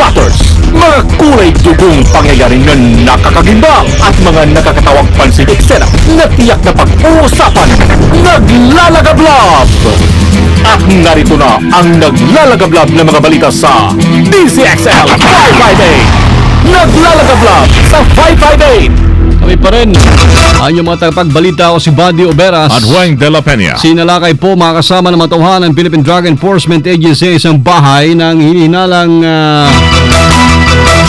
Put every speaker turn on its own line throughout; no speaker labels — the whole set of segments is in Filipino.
batters, mga kulay dugong pangyayari na nakakagimba at mga nakakatawang pansin eksena na tiyak na pag-uusapan. Naglalagablab! At narito na ang naglalagablab na mga balita sa DZXL 558! Naglalagablab sa 558!
Kami pa rin ang inyong mga tagapagbalita o si Buddy Oberas
at Juan de la Peña.
Sinalakay po mga kasama ng matauhan ng Philippine Drug Enforcement Agency isang bahay ng hinihinalang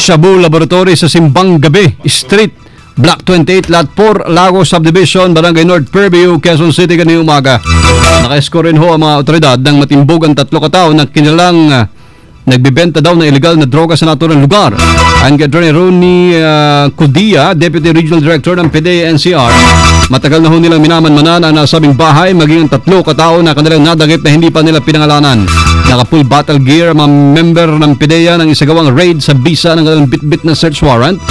Shabu Laboratory sa Simbang Gabi Street, Block 28, Lot 4, Lagos Subdivision, Barangay North Fairview, Quezon City kanina umaga. Naka-escort rin ho ang mga otoridad ng matimbog ang 3 katao na kinilang nagbibenta daw ng illegal na droga sa naturang lugar. Ang Attorney Ronnie Cudia, Deputy Regional Director ng PDEA NCR, matagal na ho nilang minamanmanan ang nasabing bahay maging ang 3 katao na kanilang nadagip na hindi pa nila pinangalanan. Naka-full battle gear ang mga member ng PDEA ng isagawang raid sa bisa ng kanilang bit-bit na search warrant.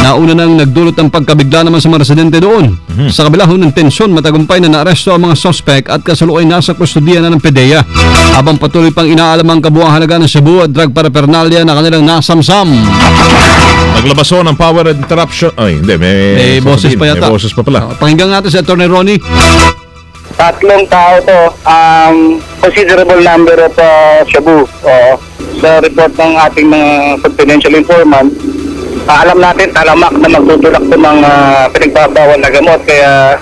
Nauna nang nagdulot ng pagkabigla naman sa mga residente doon. Sa kabila ho ng tensyon, matagumpay na naaresto ang mga suspect at kasalukuyan nasa kustodiya na ng PDEA. Habang patuloy pang inaalam ang kabuang halaga ng Shabu at drug paraphernalia na kanilang nasamsam.
Naglabaso ng power interruption. Ay, hindi.
May boses pa yata.
May boses pa pala.
Pakinggan natin si Attorney Ronnie.
3 tao to, considerable number of Shabu. Sa report ng ating mga confidential informant, alam natin talamak na magtutulak ito ng pinagbabawal na gamot, kaya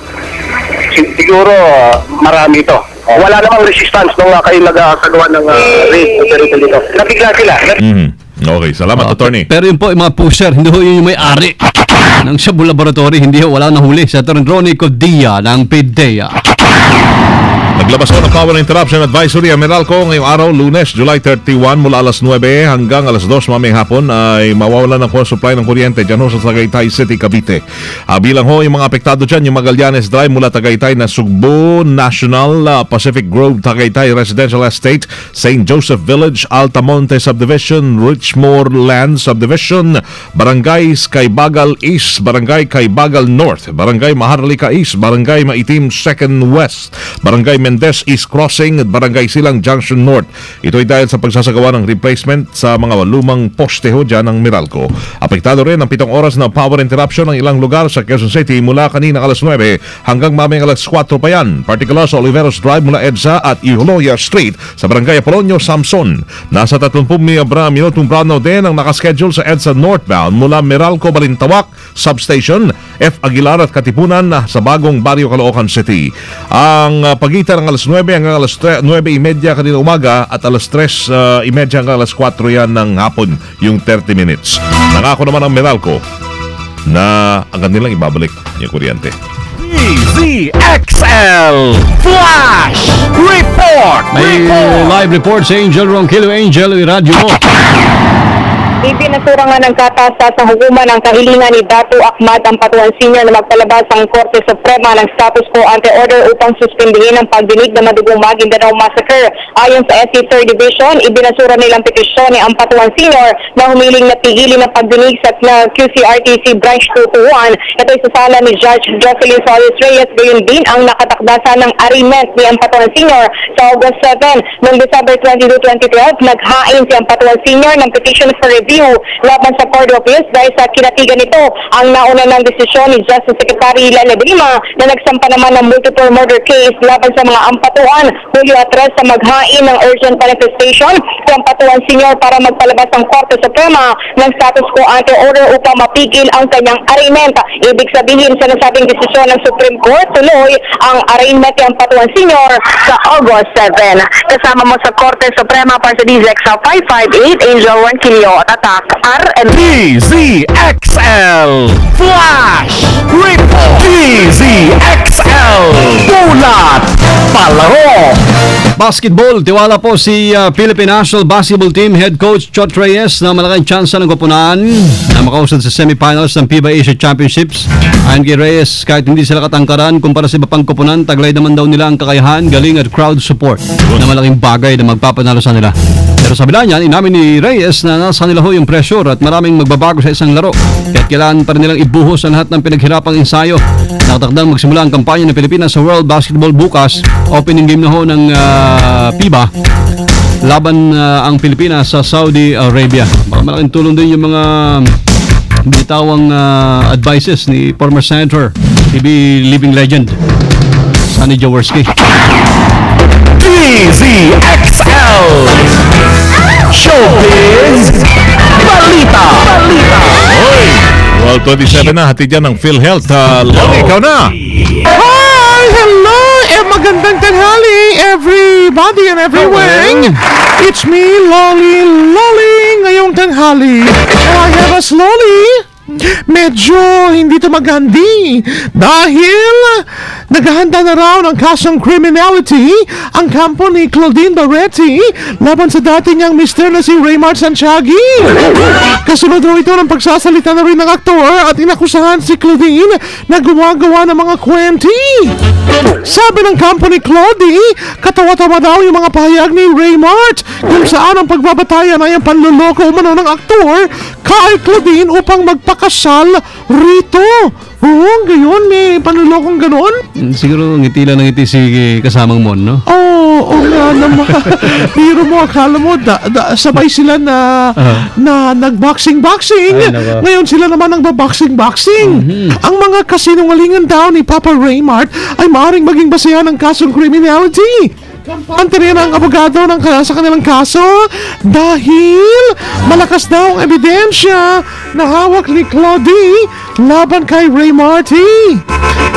siguro marami ito. Wala namang resistance nung kayo nagkagawa ng raid dito. Nabigla sila.
Okay, salamat, Attorney.
Pero yun po, yung mga pusher, hindi ho yun yung may-ari ng Shabu Laboratory, hindi ho, wala nahuli. Si Attorney Ronnie Cudia ng PDEA.
Naglabaso ng power interruption advisory ang Meralco ngayong araw, Lunes, July 31 mula alas 9 hanggang alas 2 mamayang hapon ay mawawalan ng power supply ng kuryente dyan ho sa Tagaytay City, Cavite. Bilang ho yung mga apektado dyan, yung Magallanes Drive mula Tagaytay na Sugbo National, Pacific Grove Tagaytay Residential Estate, St. Joseph Village, Altamonte Subdivision, Richmore Land Subdivision, Barangay Kaybagal East, Barangay Kaybagal North, Barangay Maharlika East, Barangay Maitim 2nd West, Barangay Mendez East Crossing at Barangay Silang Junction North. Ito ay dahil sa pagsasagawa ng replacement sa mga lumang poste ho dyan ng Meralco. Apektado rin ang 7 oras na power interruption ng ilang lugar sa Quezon City mula kanina alas 9 hanggang mamayang alas 4 pa yan. Particular sa Oliveros Drive mula EDSA at Iholoya Street sa Barangay Apolonio, Samson. Nasa 30 minutong brownout din ang nakaschedule sa EDSA northbound mula Meralco, Balintawak Substation, F. Aguilar at Katipunan sa bagong Barrio Caloocan City. Ang pagitan ng alas 9 hanggang alas 9:30 kanina umaga at alas 3:30 hanggang alas 4 yan ng hapon yung 30 minutes. Nangako naman ang Meralco na ang kanilang ibabalik yung kuryente.
DZXL Flash Report!
May live report sa Angel Ronquillo. Angel, radyo mo.
Ibinasura nga ng katasa sa hukuman ang kahilingan ni Datu Ahmad ang Patuan Senior na magpalabas ang Korte Suprema ng status quo ante order upang suspindihin ang pagdinig na madugong Maguindanao Massacre. Ayon sa SC 3rd Division, ibinasura nilang petisyon ni ang Patuan Senior na humiling na pigilin ang pagdinig sa QCRTC Branch 221. Ito ay sasala ni Judge Jocelyn Solis Reyes. Gayon din ang nakatakdasa ng arraignment ni ang Patuan Senior sa August 7. Noong December 22, 2012, naghain si ang Patuan Senior ng petition for review laban sa Court of Appeals dahil sa kinatigan nito ang nauna ng desisyon ni Justice Secretary Lana de Lima na nagsampa naman ng multiple murder case laban sa mga ampatuan. Hulyo at 3 sa maghain ng urgent manifestation sa ampatuan senior para magpalabas ang Korte Suprema ng status quo ante order upang mapigil ang kanyang arraignment. Ibig sabihin sa nasabing desisyon ng Supreme Court, tuloy ang arraignment ng ampatuan senior sa August 7. Kasama mo sa Korte Suprema para sa DZXL 558, Angel Ronquillo at
DZXL Flash Report! DZXL Bulat Palaro!
Basketball, tiwala po si Philippine National Basketball Team Head Coach Chot Reyes na malaking tsansa ng koponan na makausad sa semifinals ng FIBA Asia Championships. Ayon kay Reyes, kahit hindi sila katangkaran kumpara sa iba pang koponan, taglay naman daw nila ang kakayahan, galing at crowd support na malaking bagay na magpapanalo sa nila. Pero sa bila niyan, inamin ni Reyes na nasa nila ho yung pressure at maraming magbabago sa isang laro. Kaya't kailangan pa rin nilang ibuhos ang lahat ng pinaghirapang ensayo. Nakatakdang magsimula ang kampanya ng Pilipinas sa World Basketball bukas. Opening game na ho ng FIBA. laban ang Pilipinas sa Saudi Arabia. Baka malaking tulong din yung mga bitawang advices ni former Senator, TV living legend, Sonny Jaworski.
DZXL Showbiz Balita.
Oy! Well, 27 na. Hatid yan ng PhilHealth. Loli, ikaw na.
Hi! Hello! Magandang tanghali, everybody and everywhere! It's me, Loli, ngayong tanghali. I have a slowly. Medyo hindi to magandi dahil naghahanda na raw ng kasong criminality ang kampo ni Claudine Barretti laban sa dati niyang mister na si Raymart Santiago. Kasunod raw ito ng pagsasalita na rin ng aktor at inakusahan si Claudine na gumagawa ng mga kwenti. Sabi ng kampo ni Claudie, katawa-tawa daw yung mga pahayag ni Raymart kung saan ang pagbabatayan ay ang panluloko umano ng aktor kay Claudine upang magpakasal rito. Oo, gayon, may panlulokong ganon.
Siguro ngiti lang ng ngiti si kasamang Mon, no?
Oo nga naman. Pero mo, akala mo, sabay sila na nag-boxing.
Ay, nako.
Ngayon sila naman ang boxing. Ang mga kasinungalingan daw ni Papa Raymart ay maaaring maging basehan ng kasong criminality. Kampante rin ang abogado sa kanilang kaso dahil malakas daw ang ebidensya na hawak ni Claudine laban kay Ray Marty.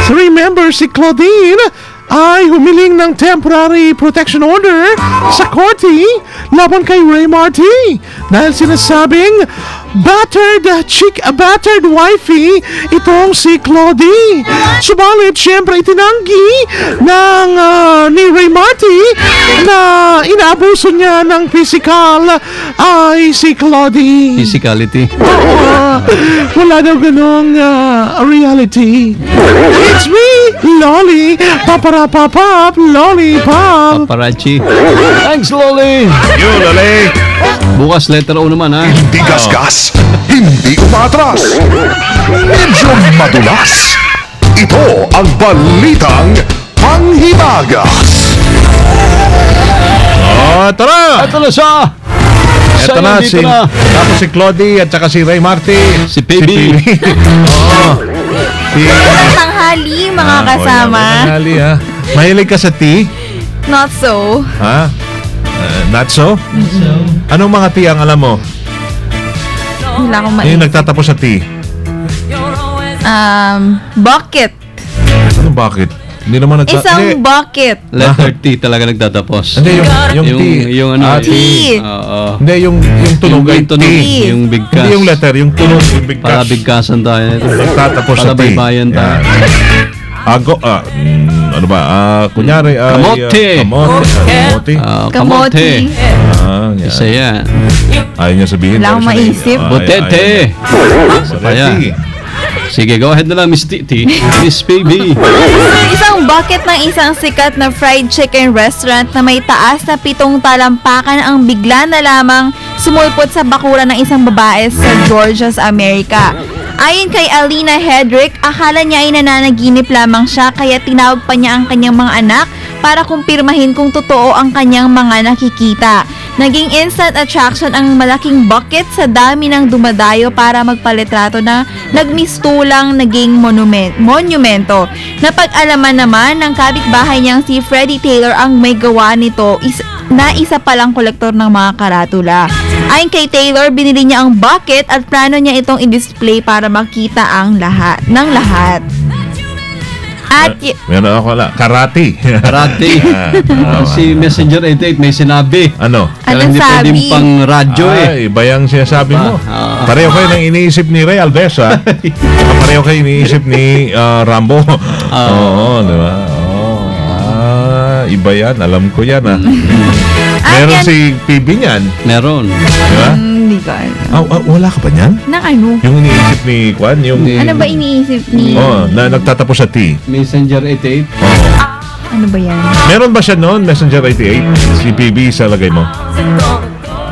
So remember, si Claudine ay humiling ng temporary protection order sa korte laban kay Ray Marty dahil sinasabing battered wifey itong si Claudie. Subalit, syempre itinanggi ni Ray Marty na inaabuso niya ng physical ay si Claudie.
Physicality.
Wala daw ganong reality. It's me, Loli, paparapapap, lollipop.
Paparazzi. Thanks, Loli.
You, Loli.
Bukas letter O naman, ha?
Hindi gasgas, hindi umatras, medyo madulas. Ito ang balitang panghimagas.
Ito na.
Ito na siya.
Ito na. Tapos si Claudie at saka si Ray Marty.
Si PB.
Tanghali, mga kasama.
Tanghali, ha. Mahilig ka sa tea?
Not so.
Ha? Not so? Anong mga tea ang alam mo?
Wala akong
Yung
maisip.
nagtatapos sa tea.
Bucket.
Ano bakit? Hindi naman
Isang bucket.
Letter T talaga nagtatapos.
Hindi, yung tea.
Yung ano,
tea.
Oo.
Hindi, yung tunog ay
tunog,
tea.
yung bigkas.
Hindi yung letter, yung tunog, yung bigkas.
Para bigkasan tayo.
Nagtatapos sa tea.
Palabaybayan tayo.
Ano ba? Kunyari ay...
Kamote.
Kamote.
Kamote.
Yan.
Isa yan.
Ayaw niya sabihin.
Wala akong maisip.
Butete. Kaya. Sige, go ahead na lang, Miss Titi. Miss PB.
Isang bucket ng isang sikat na fried chicken restaurant na may taas na 7 talampakan ang bigla na lamang sumulpot sa bakuran ng isang babae sa Georgia, Amerika. Ayon kay Alina Hedrick, akala niya ay nananaginip lamang siya kaya tinawag pa niya ang kanyang mga anak para kumpirmahin kung totoo ang kanyang mga nakikita. Naging instant attraction ang malaking bucket sa dami ng dumadayo para magpalitrato na nagmistulang naging monumento. Napag-alaman naman ng kapitbahay niyang si Freddie Taylor ang may gawa nito na isa palang kolektor ng mga karatula. Ayon kay Taylor, binili niya ang bucket at plano niya itong i-display para makita ang lahat. At
Meron ako lang. Karate.
Karate. Si Messenger 88 may sinabi.
Ano?
Kaya hindi
sabi?
pwedeng pang radyo eh.
Ay, iba yung sinasabi mo. Pareho kayo ng iniisip ni Ray Alves, ha? Pareho kayo iniisip ni Rambo. Oo, di ba? Iba yan. Alam ko yan, ha? Meron
yan-
si PB niyan.
Meron.
Di ba?
hindi ko alam.
Wala ka ba niyan?
Na ano?
Yung iniisip ni Kwan? Yung...
Hindi.
Ano ba iniisip ni...
na nagtatapos sa T.
Messenger 88.
Ano ba yan?
Meron ba siya noon, Messenger 88? Si PB sa lagay mo?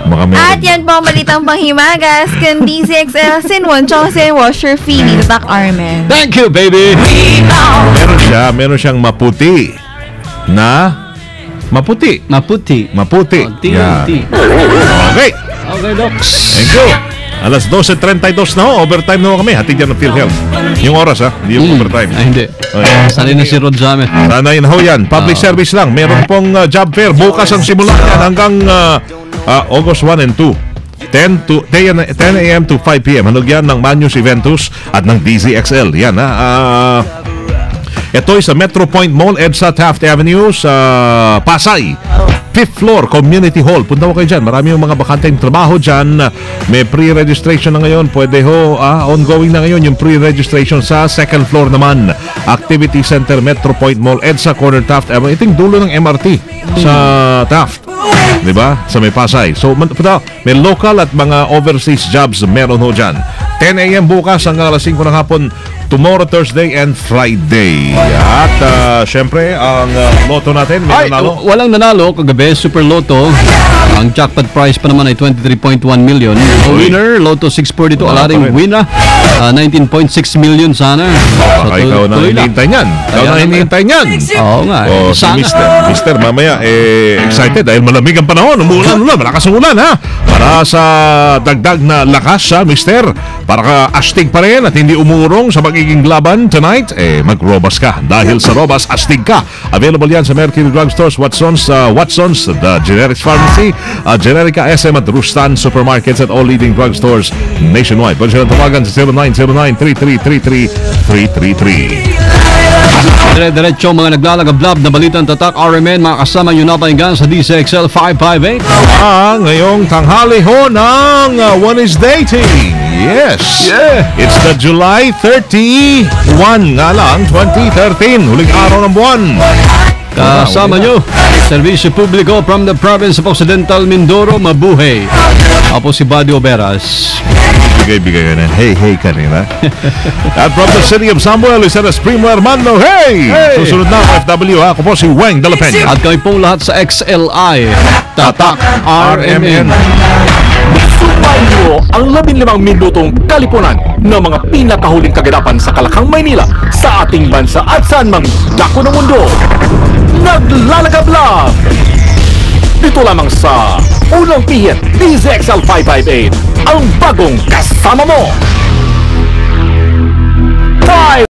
Baka meron.
At yan po ang balitang panghimagas kung DZXL Sinwon tsaka si Washer Fee ni Tatak Armen.
Thank you, baby!
Meron siyang maputi na Maputi.
Maputi.
Maputi.
TNT.
Okay.
Okay, Docs.
Thank you. Alas 12:32 na ho. Overtime na ho kami. Hatid yan ng PhilHealth. Yung oras ha. Hindi yung overtime.
Ay, hindi.
Okay.
Sanay na si Rod sa amin.
Sana yun ho yan. Public service lang. Meron pong job fair. Bukas ang simula yan hanggang August 1 and 2. 10 a.m. to 5 p.m. Hanog yan ng Manus Eventus at ng DZXL. Yan ha. Ito'y sa Metro Point Mall, EDSA Taft Avenue sa Pasay. 5th floor, Community Hall. Punta mo kayo dyan. Marami yung mga bakanteng trabaho dyan. May pre-registration na ngayon. Pwede ho, ongoing na ngayon yung pre-registration sa 2nd floor naman. Activity Center, Metro Point Mall, EDSA Corner Taft Avenue. Ito yung dulo ng MRT sa Taft. Diba? Sa may Pasay. So, may local at mga overseas jobs meron ho dyan. 10 a.m. bukas hanggang alas 5 ng hapon. Tomorrow, Thursday and Friday. At syempre, ang loto natin, may nanalo.
Walang nanalo kagabi, Super Lotto. Ang jackpot prize pa naman ay 23.1 million. Winner, Lotto 642, alaring winner, 19.6 million sana.
Baka ikaw na hinihintay niyan. Ikaw na hinihintay niyan.
Oo nga.
Si Mister, mamaya, excited dahil malamig ang panahon. Umulan, malakas ang ulan, ha? Para sa dagdag na lakas, Mister, para ka astig pa rin at hindi umurong sa magiging laban tonight, mag-robas ka. Dahil sa robas, astig ka. Available yan sa Mercury Drugstores, Watson's, The Generics Pharmacy, Generica, SM at Rustan Supermarkets at all leading drugstores nationwide. Pwede silang tawagan sa 0909-333-3333.
Dire-diretso mga naglalagablab na balitang tatak RMN, mga kasama yun napahinggan sa DCXL 558.
Ngayong tanghali ho ng One is Dating. Yes.
Yeah.
It's the July 31 nga lang, 2013. Huling araw ng buwan.
Kasama nyo, Servisyo Publiko from the province of Occidental Mindoro, mabuhay. Ako si Buddy Oberas.
Bigay-bigay ka na. Hey kanina. At from the city of Samuel, Luceres Primo Armando, hey! Susunod na ang FW, ha? Ako po si Weng de la Peña.
At kami pong lahat sa XLI, Tatak RMN.
Sumayo ang 15 minutong kalipunan ng mga pinakahuling kaganapan sa Kalakang, Maynila, sa ating bansa at saan mang dako ng mundo. Naglalagablab! Dito lamang sa Unang Pihit, DZXL 558, ang bagong kasama mo. 5